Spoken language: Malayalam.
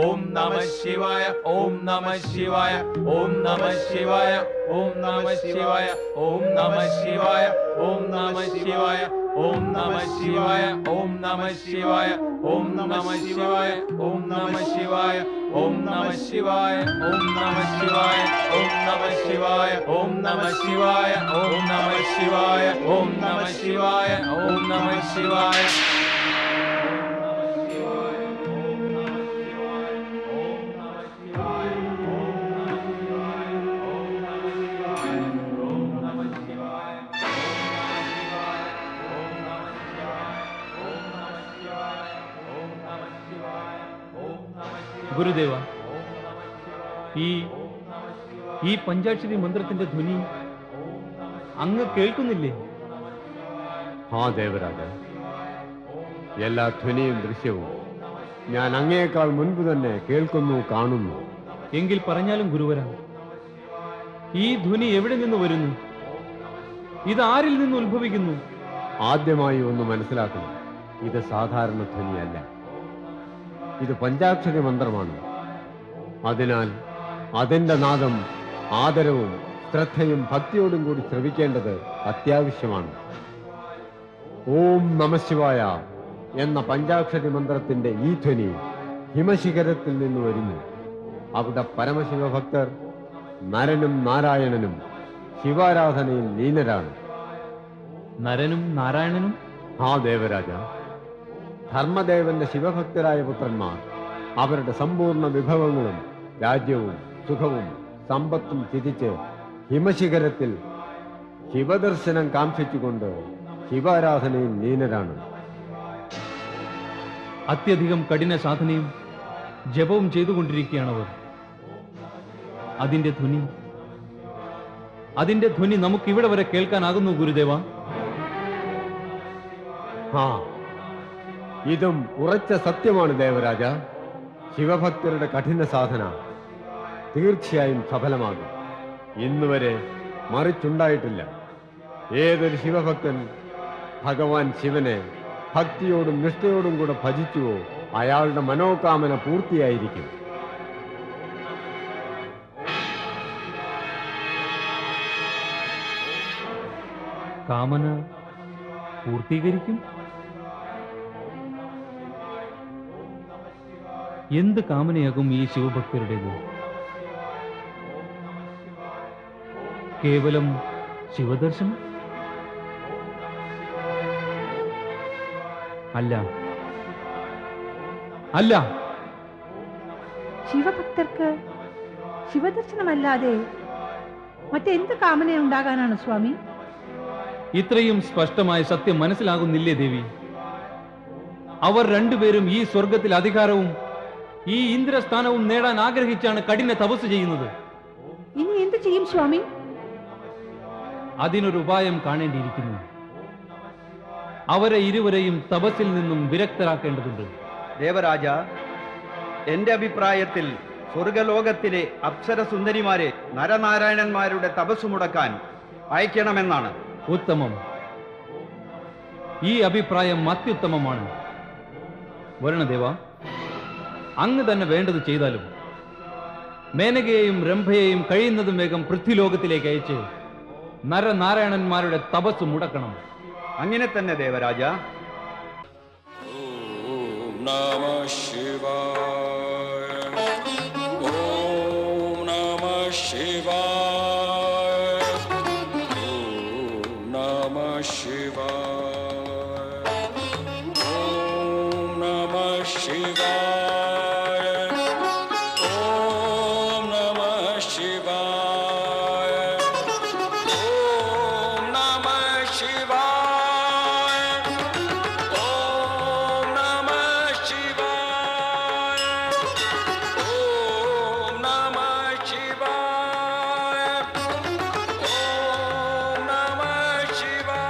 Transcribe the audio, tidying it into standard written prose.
ഓം നമഃ ശിവായ ഓം നമഃ ശിവായ ഓം നമഃ ശിവായ ഓം നമഃ ശിവായ ഓം നമഃ ശിവായ ഓം നമഃ ശിവായ ഓം നമഃ ശിവായ ഓം നമഃ ശിവായ ഓം നമഃ ശിവായ ഓം നമഃ ശിവായ ഓം നമഃ ശിവായ ഓം നമഃ ശിവായ ഓം നമഃ ശിവായ ഓം നമഃ ശിവായ ഓം നമഃ ശിവായ ഓം നമഃ ശിവായ ഓം നമഃ ശിവായ ഗുരുദേവ, ഈ പഞ്ചാക്ഷരി മന്ത്രത്തിന്റെ ധ്വനി അങ്ങ് കേൾക്കുന്നില്ലേ? ആ ദേവരാജ, എല്ലാ ധ്വനിയും ദൃശ്യവും ഞാൻ അങ്ങേക്കാൾ മുൻപ് തന്നെ കേൾക്കുന്നു, കാണുന്നു. എങ്കിൽ പറഞ്ഞാലും ഗുരുവര, ഈ ധ്വനി എവിടെ നിന്ന് വരുന്നു? ഇത് ആരിൽ നിന്ന് ഉത്ഭവിക്കുന്നു? ആദ്യമായി ഒന്ന് മനസ്സിലാക്കണം, ഇത് സാധാരണ ധ്വനിയല്ല. ഇത് പഞ്ചാക്ഷരി മന്ത്രമാണ്. അതിനാൽ അതിന്റെ നാദം ആദരവും ശ്രദ്ധയും ഭക്തിയോടും കൂടി ശ്രവിക്കേണ്ടത് അത്യാവശ്യമാണ്. ഓം നമഃശിവായ എന്ന പഞ്ചാക്ഷരി മന്ത്രത്തിന്റെ ഈ ധ്വനി ഹിമശിഖരത്തിൽ നിന്ന് വരുന്നു. അവിടെ പരമശിവഭക്തർ നരനും നാരായണനും ശിവാരാധനയിൽ ലീനരാണ്. നരനും നാരായണനും? ആ ദേവരാജ, ധർമ്മദേവന്റെ ശിവഭക്തരായ പുത്രന്മാർ അവരുടെ സമ്പൂർണ്ണ വിഭവങ്ങളും രാജ്യവും സുഖവും സമ്പത്തും ത്യജിച്ച് ഹിമശിഖരത്തിൽ ശിവദർശനം കാംക്ഷിച്ചുകൊണ്ട് ശിവാരാധനയിൽ ലീനരാണ്. അത്യധികം കഠിന സാധനയും ജപവും ചെയ്തുകൊണ്ടിരിക്കുകയാണവർ. അതിന്റെ ധ്വനി നമുക്കിവിടെ വരെ കേൾക്കാനാകുന്നു ഗുരുദേവ. ആ, ഇതും ഉറച്ച സത്യമാണ് ദേവരാജ. ശിവഭക്തരുടെ കഠിന സാധന തീർച്ചയായും സഫലമാകും. ഇന്നുവരെ മറിച്ചുണ്ടായിട്ടില്ല. ഏതൊരു ശിവഭക്തൻ ഭഗവാൻ ശിവനെ ഭക്തിയോടും നിഷ്ഠയോടും കൂടെ ഭജിച്ചുവോ അയാളുടെ മനോകാമന പൂർത്തിയായിരിക്കും. കാമന പൂർത്തീകരിക്കും? എന്ത് കാമനയാകും ഈ ശിവഭക്തരുടേത്? കേവലം ശിവദർശനം? അല്ല അല്ല, ശിവഭക്തർക്ക് ശിവദർശനമല്ലാതെ മറ്റെന്ത് കാമനയുണ്ടാകാനാണ് സ്വാമി? ഇത്രയും സ്പഷ്ടമായ സത്യം മനസ്സിലാകുന്നില്ലേ ദേവി? അവർ രണ്ടുപേരും ഈ സ്വർഗത്തിൽ അധികാരവും ഈ ഇന്ദ്രസ്ഥാനവും നേടാൻ ആഗ്രഹിച്ചാണ് കഠിന തപസ് ചെയ്യുന്നത്. ഇനി എന്ത് ചെയ്യും സ്വാമി? അതിനൊരു ഉപായം കാണേണ്ടിയിരിക്കുന്നു. അവരെ ഇരുവരെയും തപസ്സിൽ നിന്നും വിരക്തരാക്കേണ്ടതുണ്ട്. ദേവരാജ, എന്റെ അഭിപ്രായത്തിൽ സ്വർഗലോകത്തിലെ അപ്സരസുന്ദരിമാരെ നരനാരായണന്മാരുടെ തപസ് മുടക്കാൻ അയക്കണമെന്നാണ്. ഉത്തമം. ഈ അഭിപ്രായം അത്യുത്തമമാണ്. വരണദേവ, അങ്ങ് തന്നെ വേണ്ടത് ചെയ്താലും മേനകയെയും രംഭയെയും കഴിയുന്നതും വേഗം പൃഥ്വിലോകത്തിലേക്ക് അയച്ച് നരനാരായണന്മാരുടെ തപസ് മുടക്കണം. അങ്ങനെ തന്നെ ദേവരാജ. ഓം നമഃ ശിവായ ഓം നമഃ ശിവായ ഓം നമഃ ശിവായ ഓം നമഃ ശിവായ ഓം നമഃ ശിവായ ഓം നമഃ ശിവായ ഓം നമഃ ശിവായ ഓം നമഃ ശിവായ ഓം നമഃ ശിവായ